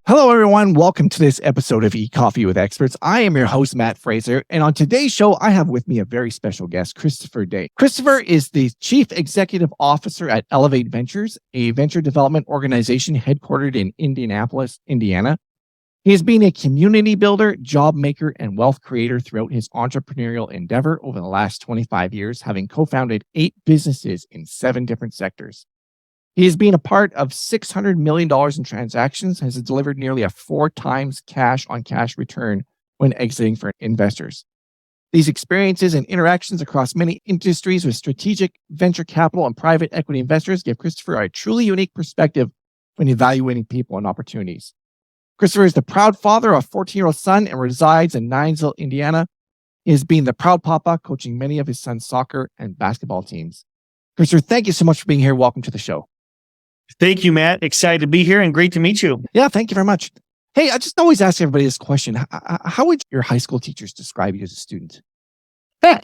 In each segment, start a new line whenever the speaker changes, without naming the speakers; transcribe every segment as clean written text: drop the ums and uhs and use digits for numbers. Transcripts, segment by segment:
Hello, everyone. Welcome to this episode of Coffee with Experts. I am your host, Matt Fraser. And on today's show, I have with me a very special guest, Christopher Day. Christopher is the Chief Executive Officer at Elevate Ventures, a venture development organization headquartered in Indianapolis, Indiana. He has been a community builder, job maker, and wealth creator throughout his entrepreneurial endeavor over the last 25 years, having co-founded 8 businesses in 7 different sectors. He has been a part of $600 million in transactions, has delivered nearly a 4 times cash on cash return when exiting for investors. These experiences and interactions across many industries with strategic venture capital and private equity investors give Christopher a truly unique perspective when evaluating people and opportunities. Christopher is the proud father of a 14-year-old son and resides in Ninesville, Indiana. He has been the proud papa, coaching many of his son's soccer and basketball teams. Christopher, thank you so much for being here. Welcome to the show.
Thank you, Matt. Excited to be here and great to meet you.
Yeah, thank you very much. Hey, I just always ask everybody this question. How would your high school teachers describe you as a student?
If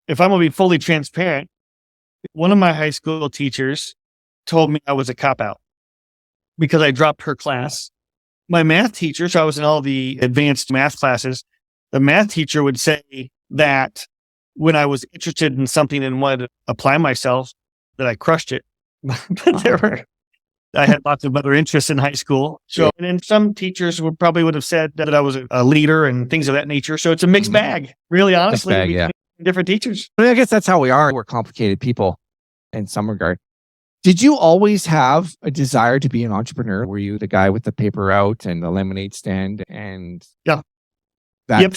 I'm going to be fully transparent, one of my high school teachers told me I was a cop-out because I dropped her class. My math teacher, so I was in all the advanced math classes, the math teacher would say that when I was interested in something and wanted to apply myself, that I crushed it. But I had lots of other interests in high school. So, and then some teachers would have said that I was a leader and things of that nature. So it's a mixed bag, really, honestly, between different teachers.
I guess that's how we are. We're complicated people in some regard. Did you always have a desire to be an entrepreneur? Were you the guy with the paper route and the lemonade stand and that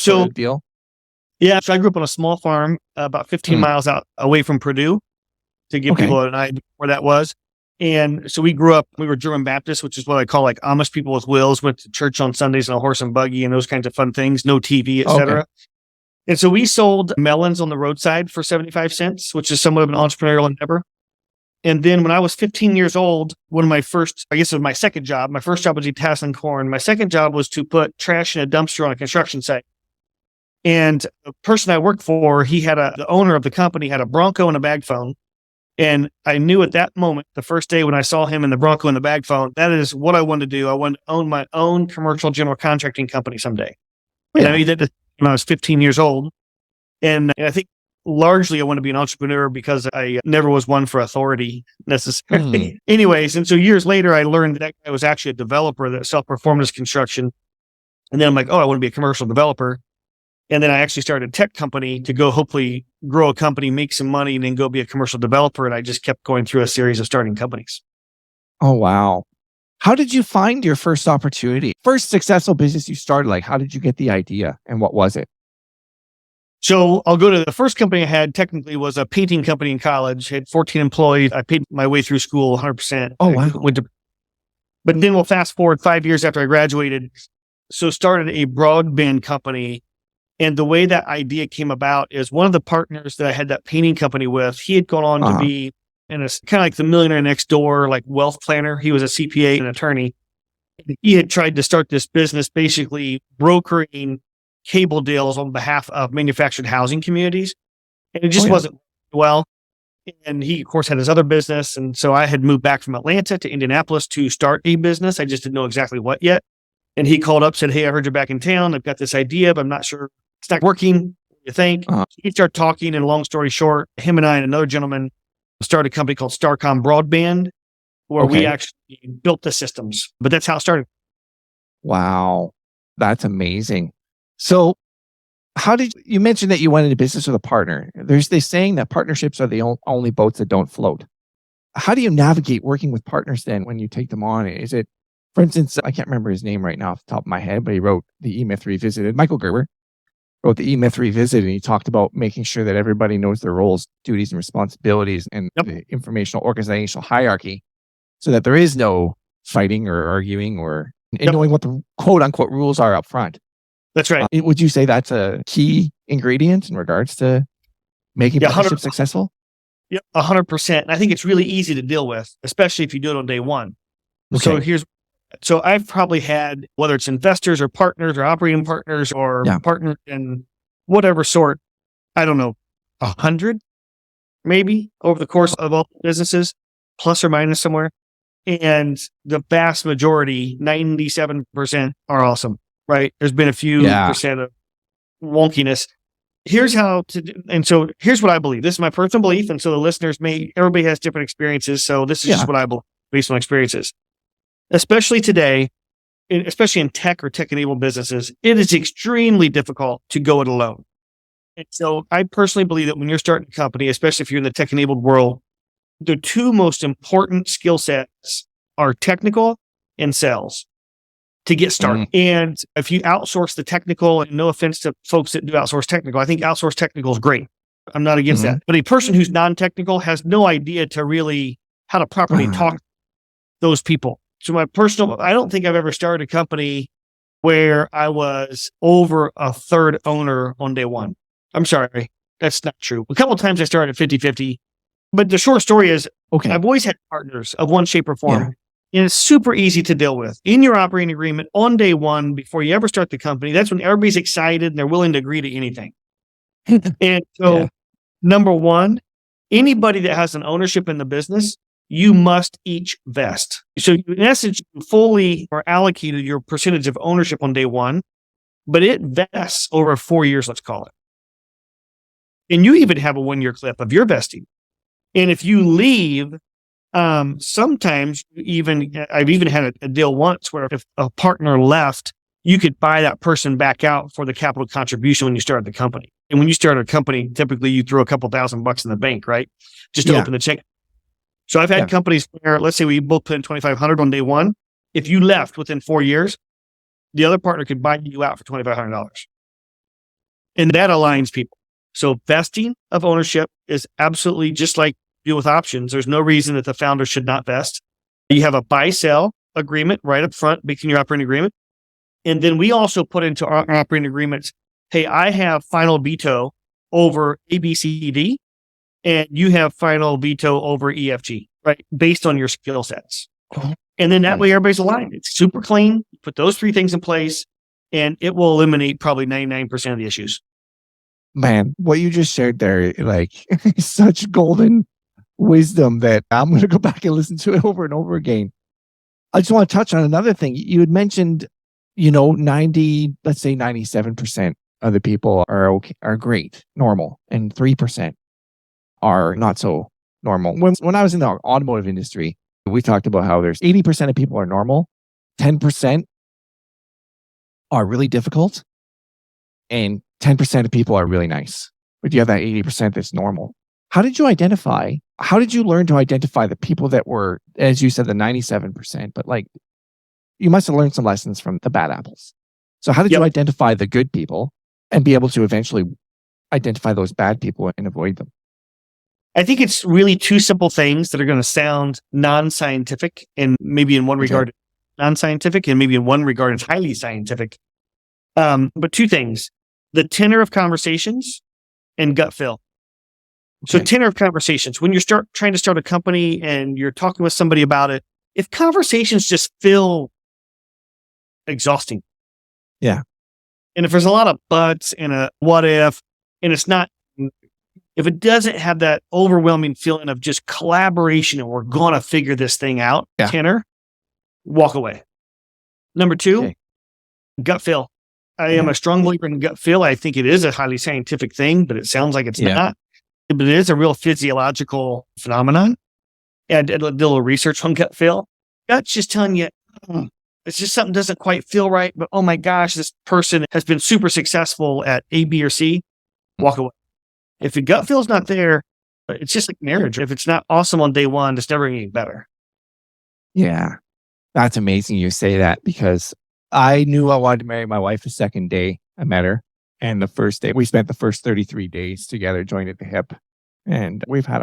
sort of deal?
Yeah. So I grew up on a small farm about 15 miles out away from Purdue, to give people an idea where that was. And so we grew up, we were German Baptist, which is what I call like Amish people with wills, went to church on Sundays on a horse and buggy and those kinds of fun things, no TV, etc. And so we sold melons on the roadside for 75 cents, which is somewhat of an entrepreneurial endeavor. And then when I was 15 years old, one of my first, I guess it was my second job. My first job was detasseling corn. My second job was to put trash in a dumpster on a construction site. And the person I worked for, the owner of the company had a Bronco and a bag phone. And I knew at that moment, the first day when I saw him in the Bronco and the bag phone, that is what I wanted to do. I wanted to own my own commercial general contracting company someday. And I did that when I was 15 years old. And I think largely I want to be an entrepreneur because I never was one for authority necessarily. Anyways, and so years later, I learned that I was actually a developer that self-performed as construction. And then I'm like, I want to be a commercial developer. And then I actually started a tech company to go hopefully grow a company, make some money, and then go be a commercial developer. And I just kept going through a series of starting companies.
Oh, wow. How did you find your first opportunity? First successful business you started, like how did you get the idea and what was it?
So I'll go to the first company I had technically was a painting company in college, had 14 employees. I paid my way through school 100%.
Oh, wow.
But then we'll fast forward 5 years after I graduated. So started a broadband company. And the way that idea came about is one of the partners that I had that painting company with, he had gone on to be in a kind of like the millionaire next door, like wealth planner. He was a CPA and attorney. He had tried to start this business, basically brokering cable deals on behalf of manufactured housing communities. And it just wasn't well. And he, of course, had his other business. And so I had moved back from Atlanta to Indianapolis to start a business. I just didn't know exactly what yet. And he called up, said, "Hey, I heard you're back in town. I've got this idea, but I'm not sure it's not working. What do you think?" He started talking, and long story short, him and I and another gentleman started a company called Starcom Broadband, where we actually built the systems. But that's how it started.
Wow. That's amazing. So you mentioned that you went into business with a partner. There's this saying that partnerships are the only boats that don't float. How do you navigate working with partners then when you take them on? Is it, for instance, I can't remember his name right now off the top of my head, but he wrote the E-Myth Revisited. Michael Gerber wrote the E-Myth Revisited, and he talked about making sure that everybody knows their roles, duties, and responsibilities, and the informational organizational hierarchy, so that there is no fighting or arguing or knowing what the quote unquote rules are up front.
That's right.
Would you say that's a key ingredient in regards to making partnerships successful?
Yeah, 100%. And I think it's really easy to deal with, especially if you do it on day one. Okay. So I've probably had, whether it's investors or partners or operating partners or partners in whatever sort, I don't know, 100 maybe over the course of all businesses, plus or minus somewhere. And the vast majority, 97%, are awesome, right? There's been a few percent of wonkiness. Here's how to do, and so here's what I believe. This is my personal belief. And so the listeners everybody has different experiences. So this is just what I believe based on experiences. Especially today, especially in tech or tech-enabled businesses, it is extremely difficult to go it alone. And so I personally believe that when you're starting a company, especially if you're in the tech-enabled world, the two most important skill sets are technical and sales to get started. And if you outsource the technical, and no offense to folks that do outsource technical, I think outsource technical is great. I'm not against that. But a person who's non-technical has no idea how to properly talk to those people. So I don't think I've ever started a company where I was over a third owner on day one. I'm sorry, that's not true. A couple of times I started 50-50. But the short story is, I've always had partners of one shape or form. And it's super easy to deal with. In your operating agreement on day one, before you ever start the company, that's when everybody's excited and they're willing to agree to anything. And so, number one, anybody that has an ownership in the business, you must each vest. So in essence, you fully are allocated your percentage of ownership on day one, but it vests over 4 years, let's call it. And you even have a 1-year clip of your vesting. And if you leave, sometimes I've even had a deal once where if a partner left, you could buy that person back out for the capital contribution when you started the company. And when you start a company, typically you throw a couple $1,000 in the bank, right? Just to open the check. So I've had companies where, let's say we both put in $2,500 on day one. If you left within 4 years, the other partner could buy you out for $2,500. And that aligns people. So vesting of ownership is absolutely just like deal with options. There's no reason that the founder should not vest. You have a buy-sell agreement right up front, making your operating agreement. And then we also put into our operating agreements, hey, I have final veto over A, B, C, D, and you have final veto over E, F, G, right? Based on your skill sets. And then that way everybody's aligned. It's super clean. You put those 3 things in place and it will eliminate probably 99% of the issues.
Man, what you just shared there, like such golden wisdom that I'm going to go back and listen to it over and over again. I just want to touch on another thing. You had mentioned, 97% of the people are great, normal, and 3% are not so normal. When I was in the automotive industry, we talked about how there's 80% of people are normal, 10% are really difficult, and 10% of people are really nice. But you have that 80% that's normal. How did you learn to identify the people that were, as you said, the 97%, but like, you must have learned some lessons from the bad apples. So how did you identify the good people and be able to eventually identify those bad people and avoid them?
I think it's really 2 simple things that are going to sound non-scientific, and maybe in one regard non-scientific, and maybe in one regard it's highly scientific. But 2 things: the tenor of conversations and gut feel. So tenor of conversations, when you're trying to start a company and you're talking with somebody about it, if conversations just feel exhausting.
Yeah.
And if there's a lot of buts and a what if, and if it doesn't have that overwhelming feeling of just collaboration and we're going to figure this thing out, tenor, walk away. Number 2, gut feel. I am a strong believer in gut feel. I think it is a highly scientific thing, but it sounds like it's not. But it is a real physiological phenomenon. And I did a little research on gut feel. Gut's just telling you, it's just something doesn't quite feel right, but oh my gosh, this person has been super successful at A, B, or C. Walk away. If your gut feel's not there, it's just like marriage. If it's not awesome on day one, it's never getting better.
Yeah. That's amazing you say that, because I knew I wanted to marry my wife the second day I met her. And the first day, we spent the first 33 days together, joined at the hip. And we've had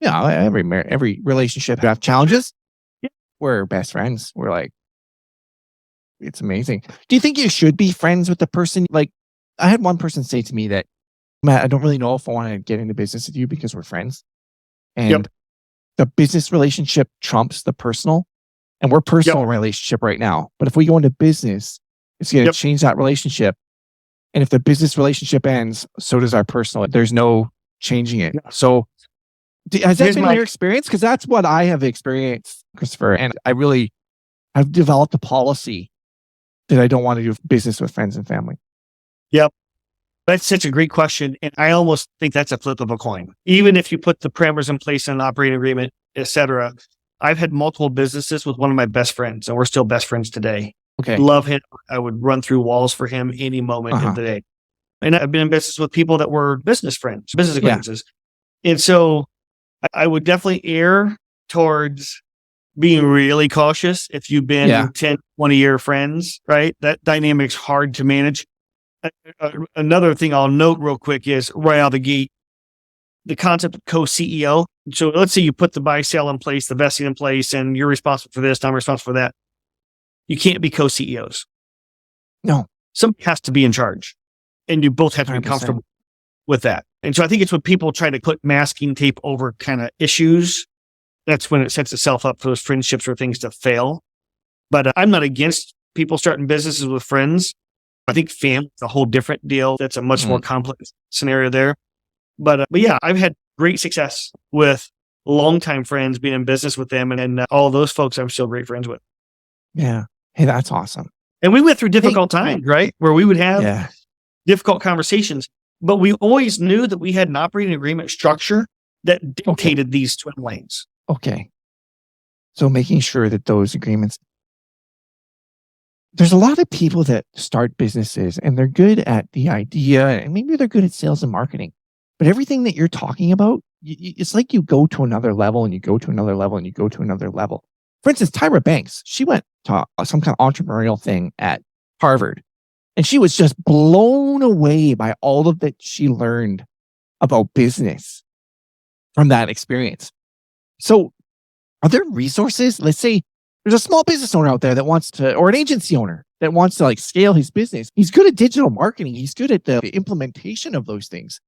every relationship have challenges. We're best friends. We're like, it's amazing. Do you think you should be friends with the person? Like, I had one person say to me that, Matt, I don't really know if I want to get into business with you because we're friends. And the business relationship trumps the personal. And we're personal relationship right now. But if we go into business, it's going to change that relationship. And if the business relationship ends, so does our personal. There's no changing it. So Has that
Here's
been
my
your experience? Because that's what I have experienced, Christopher. And I've developed a policy that I don't want to do business with friends and family.
Yep. That's such a great question. And I almost think that's a flip of a coin. Even if you put the parameters in place in an operating agreement, et cetera. I've had multiple businesses with one of my best friends, and we're still best friends today.
Okay.
Love him. I would run through walls for him any moment of the day. And I've been in business with people that were business friends, business acquaintances. And so I would definitely err towards being really cautious if you've been 10, 20-year friends, right? That dynamic's hard to manage. Another thing I'll note real quick is right out of the gate, the concept of co-CEO. So let's say you put the buy sell in place, the vesting in place, and you're responsible for this, I'm responsible for that. You can't be co-CEOs.
No.
Somebody has to be in charge, and you both have to be
100%.
comfortable with that. And so I think it's when people try to put masking tape over kind of issues, that's when it sets itself up for those friendships or things to fail. But I'm not against people starting businesses with friends. I think family is a whole different deal. That's a much more complex scenario there. But yeah, I've had great success with longtime friends being in business with them. And all those folks I'm still great friends with.
Yeah. Hey, that's awesome.
And we went through difficult times, right? Where we would have difficult conversations. But we always knew that we had an operating agreement structure that dictated these twin lanes.
Okay. So making sure that those agreements, there's a lot of people that start businesses and they're good at the idea and maybe they're good at sales and marketing, but everything that you're talking about, it's like you go to another level and you go to another level and you go to another level. For instance, Tyra Banks, she went to some kind of entrepreneurial thing at Harvard and she was just blown away by all of that she learned about business from that experience. So are there resources? Let's say there's a small business owner out there that wants to, or an agency owner that wants to like scale his business. He's good at digital marketing. He's good at the implementation of those things.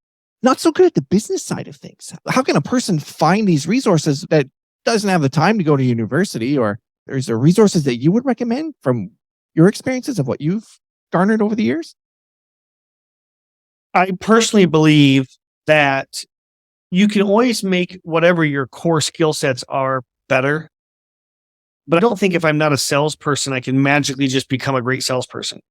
Not so good at the business side of things. How can a person find these resources that doesn't have the time to go to university? Or is there resources that you would recommend from your experiences of what you've garnered over the years?
I personally believe that you can always make whatever your core skill sets are better. But I don't think if I'm not a salesperson, I can magically just become a great salesperson.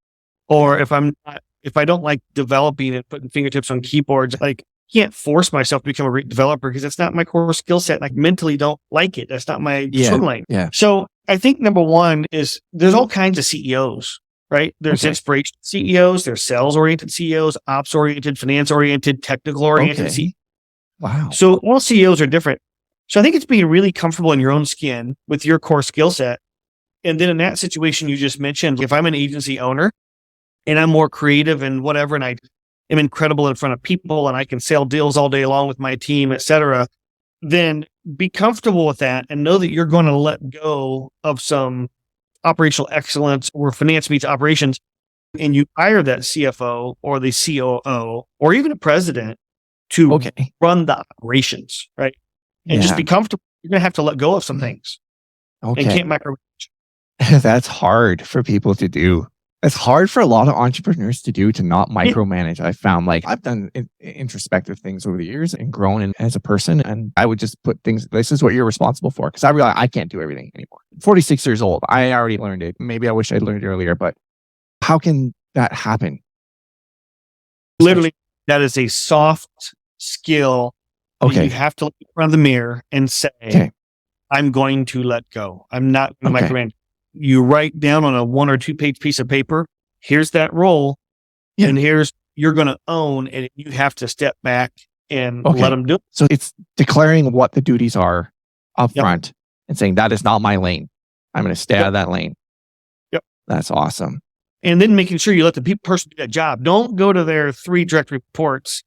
Or if I don't like developing and putting fingertips on keyboards, like I can't force myself to become a great developer because that's not my core skill set. And I mentally don't like it. That's not my swim lane.
Yeah.
So I think number one is there's all kinds of CEOs, right? There's inspiration CEOs, there's sales-oriented CEOs, ops-oriented, finance-oriented, technical-oriented CEOs.
Wow.
So all CEOs are different. So I think it's being really comfortable in your own skin with your core skill set. And then in that situation you just mentioned, if I'm an agency owner and I'm more creative and whatever, and I am incredible in front of people and I can sell deals all day long with my team, et cetera, then be comfortable with that and know that you're going to let go of some operational excellence or finance meets operations. And you hire that CFO or the COO or even a president to run the operations, right? And just be comfortable. You're going to have to let go of some things. And can't micromanage.
That's hard for people to do. It's hard for a lot of entrepreneurs to do, to not micromanage. I found like I've done introspective things over the years and grown as a person. And I would just put things, this is what you're responsible for. Because I realize I can't do everything anymore. 46 years old. I already learned it. Maybe I wish I'd learned it earlier, but how can that happen?
Literally, that is a soft skill. You have to look in front of the mirror and say, I'm going to let go. I'm not going to micromanage. You write down on a 1 or 2 page piece of paper, here's that role. And here's, you're going to own, and you have to step back and let them do it.
So it's declaring what the duties are up front and saying, that is not my lane. I'm going to stay out of that lane. That's awesome.
And then making sure you let the person do that job. Don't go to their 3 direct reports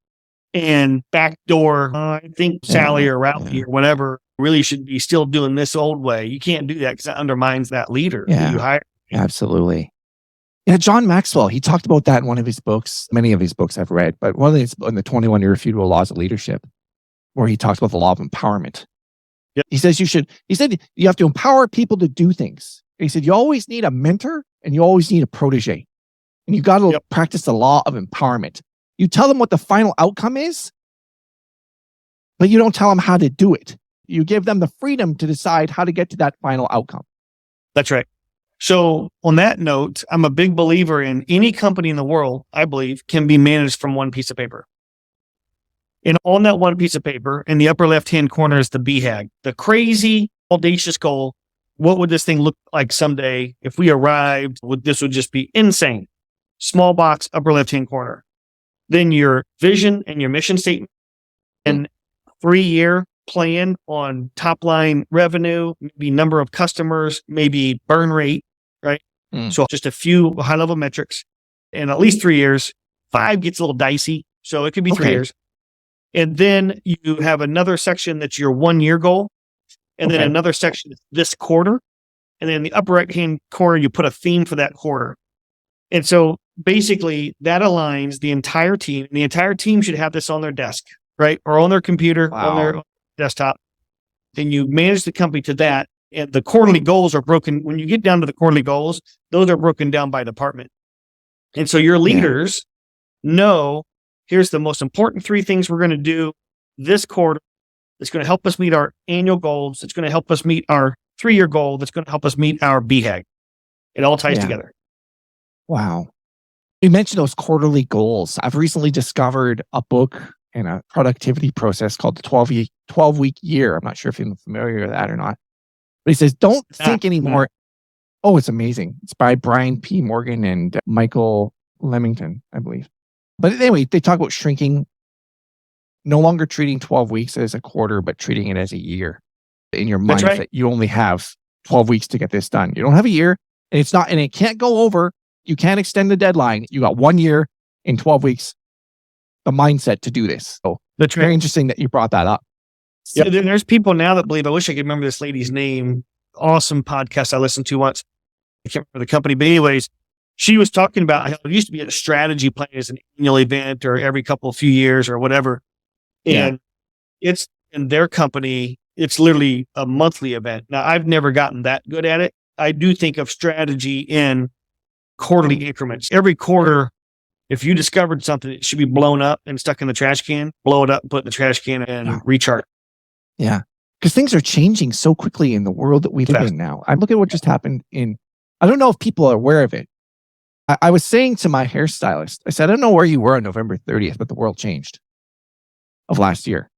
and backdoor, I think Sally or Ralphie or whatever really should be still doing this old way. You can't do that because that undermines that leader who you hire.
Absolutely. Yeah, John Maxwell, he talked about that in one of his books. Many of his books I've read, but one of these in the 21 Irrefutable Laws of Leadership, where he talks about the law of empowerment. He says you have to empower people to do things. He said you always need a mentor and you always need a protege. And you got to practice the law of empowerment. You tell them what the final outcome is, but you don't tell them how to do it. You give them the freedom to decide how to get to that final outcome.
That's right. So on that note, I'm a big believer in any company in the world, I believe, can be managed from one piece of paper. And on that one piece of paper, in the upper left-hand corner is the BHAG, the crazy, audacious goal. What would this thing look like someday if we arrived? This would just be insane. Small box, upper left-hand corner. Then your vision and your mission statement and 3-year plan on top line revenue, maybe number of customers, maybe burn rate, right? So just a few high level metrics and at least 3 years. 5 gets a little dicey. So it could be 3 years. And then you have another section that's your 1-year goal. And then another section this quarter. And then in the upper right-hand corner, you put a theme for that quarter. And so basically that aligns the entire team. And the entire team should have this on their desk, right? Or on their computer, on their desktop. Then you manage the company to that. And the quarterly goals are broken. When you get down to the quarterly goals, those are broken down by department. And so your leaders know, here's the most important 3 things we're going to do this quarter. It's going to help us meet our annual goals. It's going to help us meet our 3-year goal. That's going to help us meet our BHAG. It all ties together.
Wow. You mentioned those quarterly goals. I've recently discovered a book and a productivity process called the 12-week year. I'm not sure if you're familiar with that or not. But he says, don't think anymore. Oh, it's amazing. It's by Brian P. Morgan and Michael Leamington, I believe. But anyway, they talk about shrinking, no longer treating 12 weeks as a quarter, but treating it as a year in your mind that you only have 12 weeks to get this done. You don't have a year and it can't go over. You can't extend the deadline. You got 1 year in 12 weeks, the mindset to do this. So that's very interesting that you brought that up.
Yeah, there's people now that believe, I wish I could remember this lady's name. Awesome podcast I listened to once. I can't remember the company, but anyways, she was talking about how it used to be a strategy plan as an annual event or every few years or whatever. And it's in their company, it's literally a monthly event. Now, I've never gotten that good at it. I do think of strategy in quarterly increments. Every quarter, if you discovered something, it should be blown up and stuck in the trash can, blow it up, put it in the trash can and recharge.
Yeah. Because things are changing so quickly in the world that we live in now. I look at what just happened I don't know if people are aware of it. I was saying to my hairstylist, I said, I don't know where you were on November 30th, but the world changed of last year.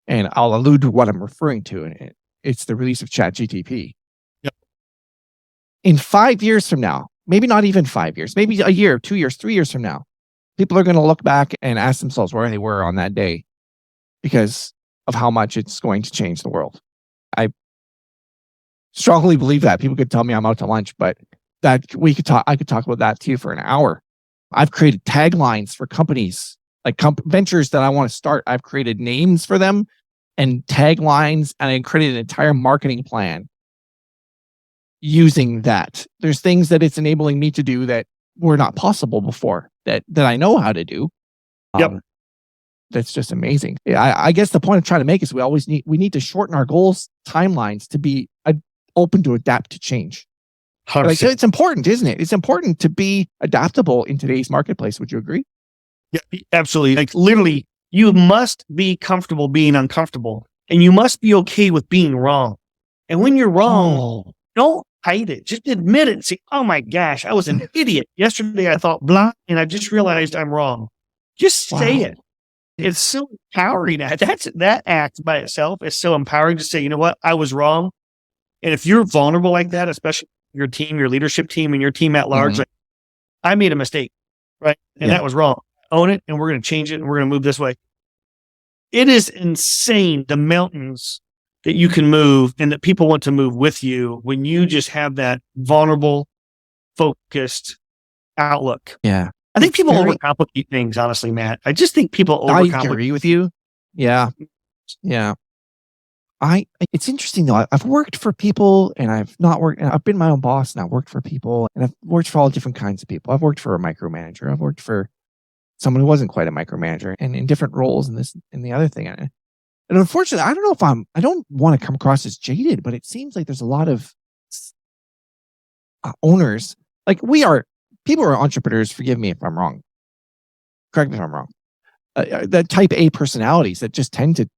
And I'll allude to what I'm referring to. And it's the release of ChatGPT.
Yep.
In 5 years from now, maybe not even 5 years, maybe a year, 2 years, 3 years from now, people are going to look back and ask themselves where they were on that day because of how much it's going to change the world. I strongly believe that. People could tell me I'm out to lunch, but I could talk about that to you for an hour. I've created taglines for companies, like ventures that I want to start. I've created names for them and taglines, and I created an entire marketing plan using that. There's things that it's enabling me to do that were not possible before that I know how to do. That's just amazing. I guess the point I'm trying to make is we need to shorten our goals timelines to be open to adapt to change. Like, it's important, isn't it? It's important to be adaptable in today's marketplace. Would you agree?
Yeah, absolutely. Like literally, you must be comfortable being uncomfortable, and you must be okay with being wrong. And when you're wrong, don't hide it. Just admit it and say, "Oh my gosh, I was an idiot. Yesterday I thought blah, and I just realized I'm wrong." Just say it. It's so empowering. That act by itself is so empowering to say, you know what, I was wrong. And if you're vulnerable like that, especially your team, your leadership team, and your team at large, like, I made a mistake, right? And that was wrong. Own it, and we're going to change it, and we're going to move this way. It is insane the mountains that you can move and that people want to move with you when you just have that vulnerable, focused outlook.
Yeah.
I think people overcomplicate things, honestly, Matt. I just think people overcomplicate.
I agree with you. Yeah. Yeah. It's interesting though. I've worked for people and I've not worked, and I've been my own boss and I've worked for people and I've worked for all different kinds of people. I've worked for a micromanager. I've worked for someone who wasn't quite a micromanager and in different roles and this and the other thing. And unfortunately, I don't know if I don't want to come across as jaded, but it seems like there's a lot of owners, like people are entrepreneurs. Forgive me if I'm wrong. Correct me if I'm wrong. The type A personalities that just tend to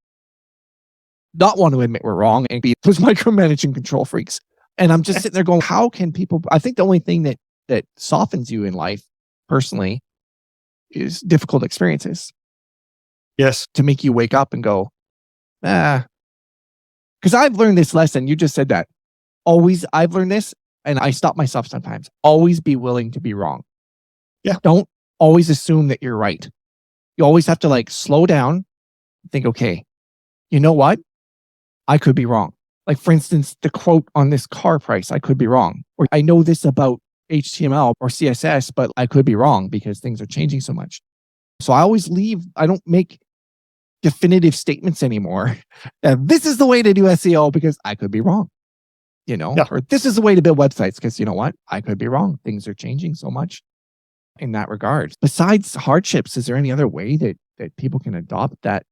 not want to admit we're wrong and be those micromanaging control freaks. And I'm just sitting there going, how can people? I think the only thing that softens you in life personally is difficult experiences
Yes.
to make you wake up and go, ah. Because I've learned this lesson. You just said that. I've learned this, and I stop myself sometimes. Always be willing to be wrong.
Yeah.
Don't always assume that you're right. You always have to like slow down and think, okay, you know what? I could be wrong. Like, for instance, the quote on this car price, I could be wrong. Or I know this about HTML or CSS, but I could be wrong because things are changing so much. So I don't make definitive statements anymore. This is the way to do SEO because I could be wrong.
Yeah.
Or this is the way to build websites because you know what? I could be wrong. Things are changing so much in that regard. Besides hardships, is there any other way that people can adopt that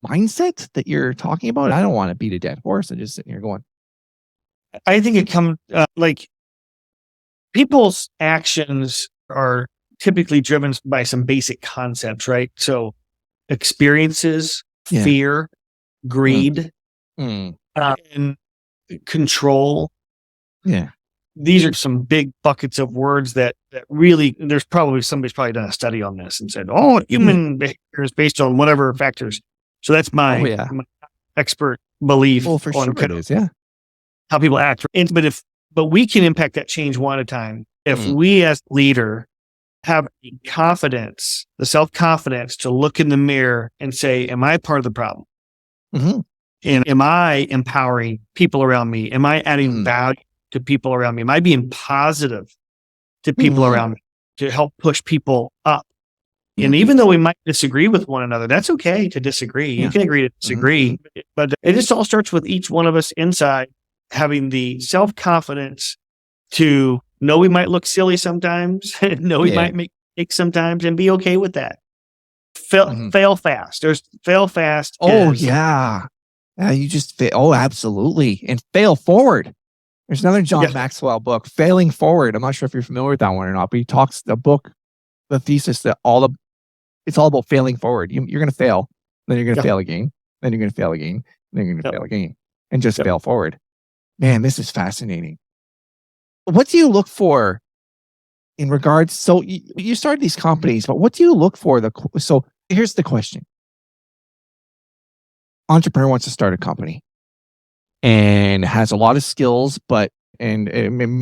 mindset that you're talking about? I don't want to beat a dead horse. I'm just sitting here going,
I think it comes like people's actions are typically driven by some basic concepts, right? So experiences,
Yeah.
fear, greed, and control.
Yeah.
These are some big buckets of words that really, somebody's probably done a study on this and said, oh, human behavior is based on whatever factors. So that's my expert belief
Well, for
on
sure it is. Yeah.
how people act. But we can impact that change one at a time. If we as leader have the self-confidence to look in the mirror and say, am I part of the problem?
Mm-hmm.
And am I empowering people around me? Am I adding value to people around me? Am I being positive to people around me to help push people up? And even though we might disagree with one another, that's okay to disagree. You can agree to disagree, but it just all starts with each one of us inside having the self-confidence to know we might look silly sometimes, know we might make mistakes sometimes, and be okay with that. Fail fast. There's fail fast.
Oh, yeah. You just fail. Oh, absolutely. And fail forward. There's another John Maxwell book, Failing Forward. I'm not sure if you're familiar with that one or not, but he talks the thesis that it's all about failing forward. You're going to fail, then you're going to fail again, then you're going to fail again, then you're going to fail again, and just fail forward. Man, this is fascinating. What do you look for in regards? So you started these companies, but what do you look for? So here's the question. Entrepreneur wants to start a company and has a lot of skills, and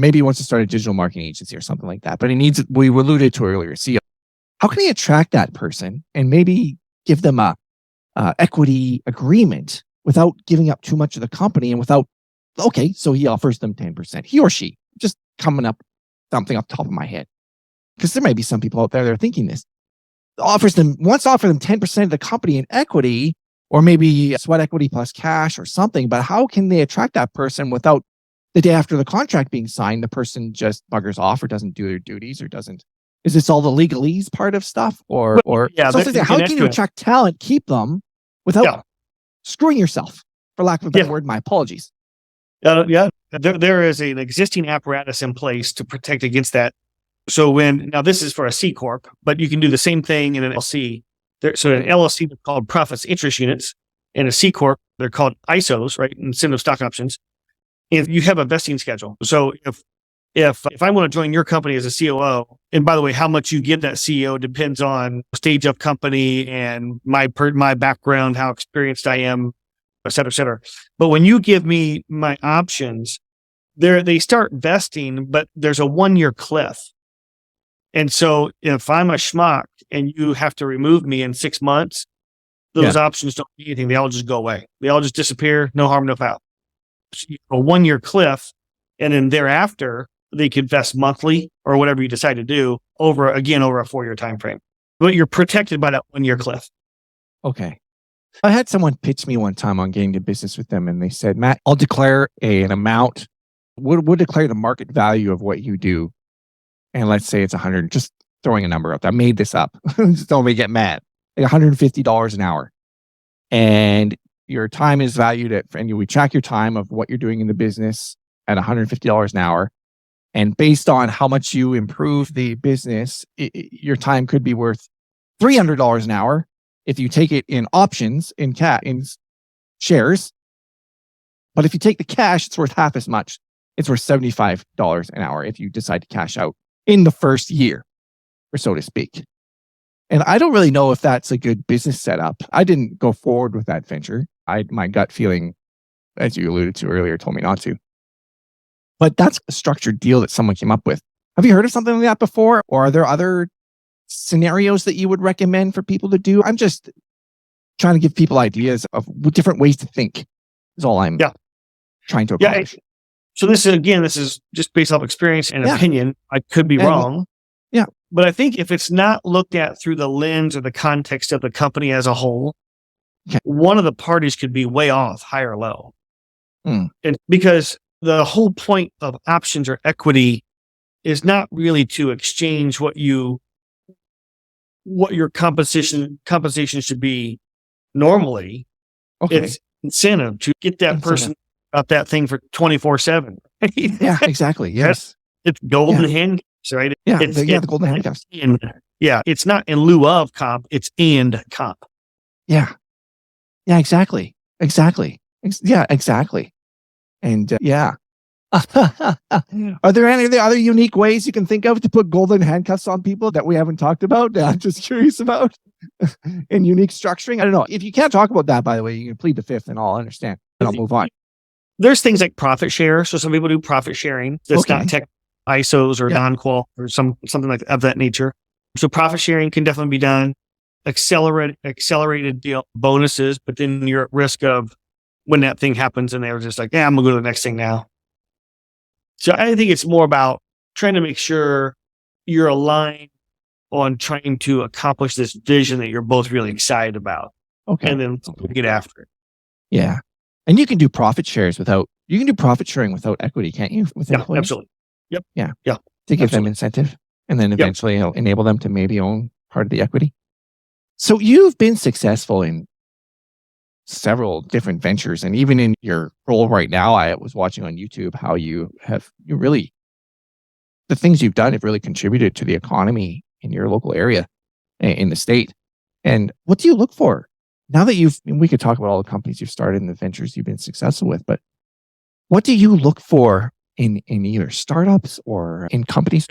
maybe he wants to start a digital marketing agency or something like that, but we alluded to earlier, CEO. How can he attract that person and maybe give them a equity agreement without giving up too much of the company and so he offers them 10%, he or she, just coming up something off the top of my head. Because there might be some people out there that are thinking this. Offer them 10% of the company in equity, or maybe sweat equity plus cash or something. But how can they attract that person without the day after the contract being signed, the person just buggers off or doesn't do their duties or doesn't? Is this all the legalese part of stuff? How can you attract talent, keep them without screwing yourself, for lack of a better word? My apologies.
There is an existing apparatus in place to protect against that. So now this is for a C Corp, but you can do the same thing in an LLC. So an LLC is called profits interest units, and a C Corp, they're called ISOs, right? Incentive stock options. If you have a vesting schedule. So if I want to join your company as a COO, and by the way, how much you give that CEO depends on stage of company and my background, how experienced I am, et cetera, et cetera. But when you give me my options, they start vesting, but there's a 1-year cliff. And so if I'm a schmuck and you have to remove me in 6 months, those options don't do anything. They all just go away. They all just disappear. No harm, no foul. A 1-year cliff. And then thereafter, they could vest monthly or whatever you decide to do over a 4-year time frame. But you're protected by that 1-year cliff.
Okay. I had someone pitch me one time on getting into business with them, and they said, Matt, I'll declare an amount. We'll declare the market value of what you do. And let's say it's 100, just throwing a number up there. I made this up. Just don't make me get mad. Like $150 an hour. And your time is valued and we track your time of what you're doing in the business at $150 an hour. And based on how much you improve the business, your time could be worth $300 an hour if you take it in options in shares. But if you take the cash, it's worth half as much. It's worth $75 an hour if you decide to cash out in the first year, or so to speak. And I don't really know if that's a good business setup. I didn't go forward with that venture. My gut feeling, as you alluded to earlier, told me not to. But that's a structured deal that someone came up with. Have you heard of something like that before? Or are there other scenarios that you would recommend for people to do? I'm just trying to give people ideas of different ways to think is all I'm trying to accomplish.
So this is just based off experience and opinion. I could be wrong.
Yeah.
But I think if it's not looked at through the lens or the context of the company as a whole, one of the parties could be way off, high or low. And because the whole point of options or equity is not really to exchange what your compensation should be normally. It's incentive to get that person about that thing for 24/7.
Yeah, exactly. Yes.
It's golden handcuffs, right?
Yeah, the golden handcuffs.
It's not in lieu of comp, it's and comp.
Yeah. Yeah, exactly. Yeah, exactly. And are there any other unique ways you can think of to put golden handcuffs on people that we haven't talked about? That I'm just curious about. In unique structuring. I don't know. If you can't talk about that, by the way, you can plead the fifth and I'll understand. And I'll move on.
There's things like profit share. So some people do profit sharing. That's not tech ISOs or non-qual or something like of that nature. So profit sharing can definitely be done. Accelerated deal bonuses, but then you're at risk of when that thing happens and they're just like, I'm gonna go to the next thing now. So I think it's more about trying to make sure you're aligned on trying to accomplish this vision that you're both really excited about. And then get after it.
Yeah. And you can do profit sharing without equity, can't you? With employees?
Absolutely. Yep.
Yeah. To give them incentive and then eventually enable them to maybe own part of the equity. So you've been successful in several different ventures, and even in your role right now, I was watching on YouTube how the things you've done have really contributed to the economy in your local area, in the state. And what do you look for now that we could talk about all the companies you've started and the ventures you've been successful with, but what do you look for in either startups or in companies?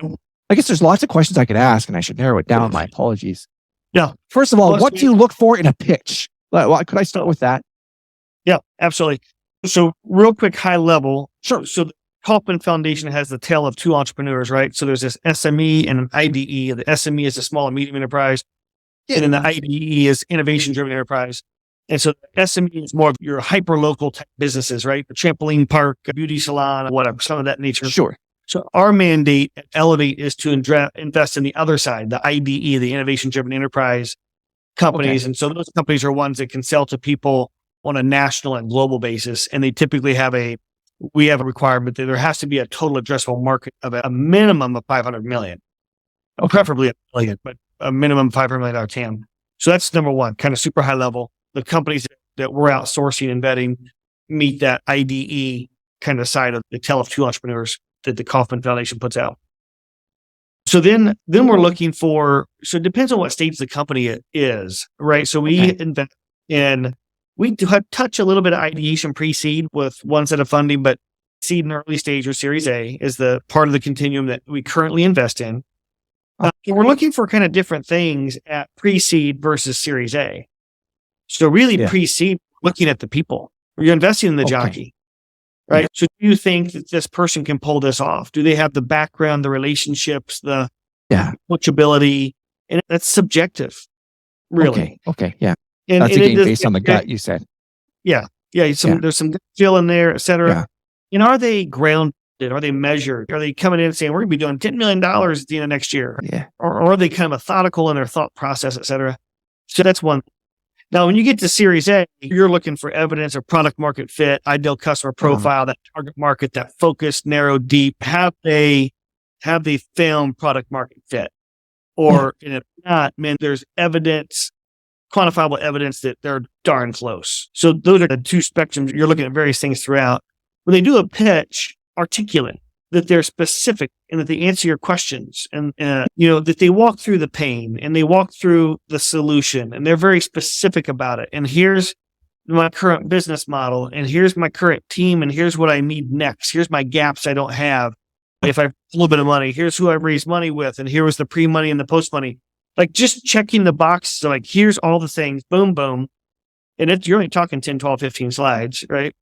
I guess there's lots of questions I could ask, and I should narrow it down. My apologies.
Yeah.
First of all, what do you look for in a pitch? Could I start with that?
Yeah, absolutely. So real quick, high level.
Sure.
So the Kauffman Foundation has the tale of two entrepreneurs, right? So there's this SME and an IDE. The SME is a small and medium enterprise. And then the IDE is innovation-driven enterprise. And so the SME is more of your hyper-local type businesses, right? The trampoline park, a beauty salon, whatever, some of that nature.
Sure.
So our mandate at Elevate is to invest in the other side, the IDE, the innovation-driven enterprise companies. And so those companies are ones that can sell to people on a national and global basis. And they typically we have a requirement that there has to be a total addressable market of a minimum of 500 million, preferably a billion, but a minimum $500 million TAM. So that's number one, kind of super high level. The companies that we're outsourcing and vetting meet that IDE kind of side of the tale of two entrepreneurs that the Kauffman Foundation puts out. So then we're looking for, so it depends on what stage the company is, right? So we invest in, we touch a little bit of ideation pre-seed with one set of funding, but seed and early stage or Series A is the part of the continuum that we currently invest in. We're looking for kind of different things at pre-seed versus Series A. So really pre-seed, looking at the people. You're investing in the jockey, right? So do you think that this person can pull this off? Do they have the background, the relationships, the coachability? And that's subjective, really.
Okay. Yeah.
And
that's again based on the gut, you said.
Yeah. There's some feel in there, et cetera.
Yeah.
And are they grounded? Are they measured? Are they coming in and saying, we're going to be doing $10 million at the end of next year?
Yeah.
Or are they kind of methodical in their thought process, et cetera? So that's one. Now, when you get to Series A, you're looking for evidence of product market fit, ideal customer profile, that target market, that focused, narrow, deep. Have they found product market fit? Or and if not, man, there's evidence, quantifiable evidence that they're darn close. So those are the two spectrums. You're looking at various things throughout. When they do a pitch, articulate, that they're specific and that they answer your questions and, that they walk through the pain and they walk through the solution and they're very specific about it. And here's my current business model, and here's my current team, and here's what I need next. Here's my gaps I don't have. If I have a little bit of money, here's who I raised money with, and here was the pre-money and the post-money. Like just checking the boxes. So like, here's all the things, boom, boom. And you're only talking 10, 12, 15 slides, right?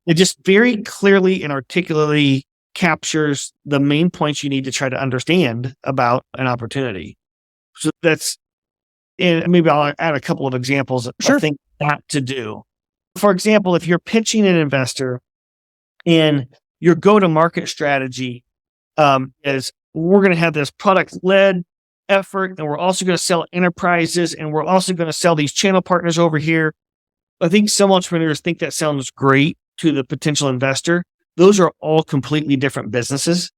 It just very clearly and articulately captures the main points you need to try to understand about an opportunity. So and maybe I'll add a couple of examples of things not to do. For example, if you're pitching an investor and your go-to-market strategy is we're going to have this product-led effort, and we're also going to sell enterprises, and we're also going to sell these channel partners over here. I think some entrepreneurs think that sounds great to the potential investor. Those are all completely different businesses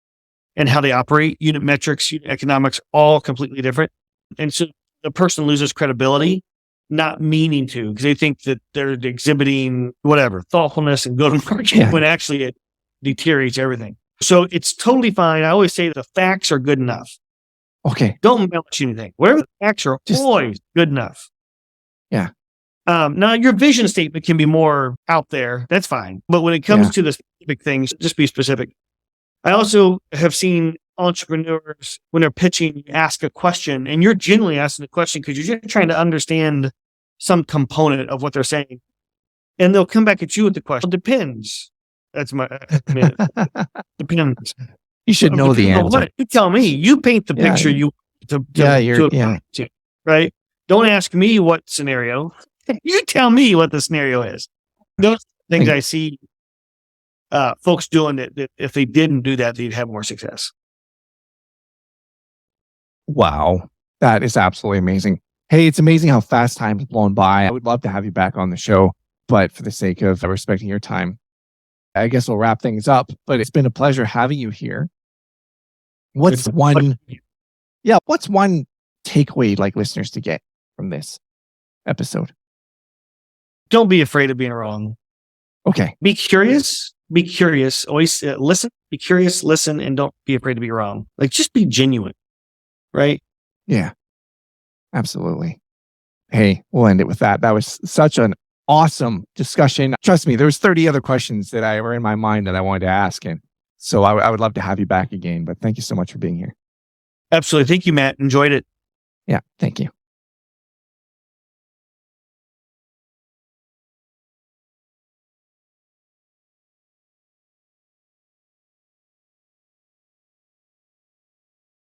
and how they operate. Unit metrics, unit economics, all completely different. And so the person loses credibility, not meaning to, because they think that they're exhibiting whatever, thoughtfulness and go-to-market when actually it deteriorates everything. So it's totally fine. I always say the facts are good enough.
Okay.
Don't embellish anything. Whatever the facts are always good enough.
Yeah.
Now, your vision statement can be more out there. That's fine. But when it comes to the specific things, just be specific. I also have seen entrepreneurs, when they're pitching, ask a question, and you're genuinely asking the question because you're just trying to understand some component of what they're saying. And they'll come back at you with the question. Depends. That's depends.
You should know the answer.
What? You tell me. You paint the picture right? Don't ask me what scenario. You tell me what the scenario is. Those things I see folks doing that if they didn't do that, they'd have more success.
Wow. That is absolutely amazing. Hey, it's amazing how fast time's blown by. I would love to have you back on the show, but for the sake of respecting your time, I guess we'll wrap things up. But it's been a pleasure having you here. What's one takeaway you'd like listeners to get from this episode?
Don't be afraid of being wrong.
Okay.
Be curious. Be curious. Always listen. Be curious, listen, and don't be afraid to be wrong. Like, just be genuine. Right?
Yeah. Absolutely. Hey, we'll end it with that. That was such an awesome discussion. Trust me, there was 30 other questions that were in my mind that I wanted to ask. And so I would love to have you back again. But thank you so much for being here.
Absolutely. Thank you, Matt. Enjoyed it.
Yeah. Thank you.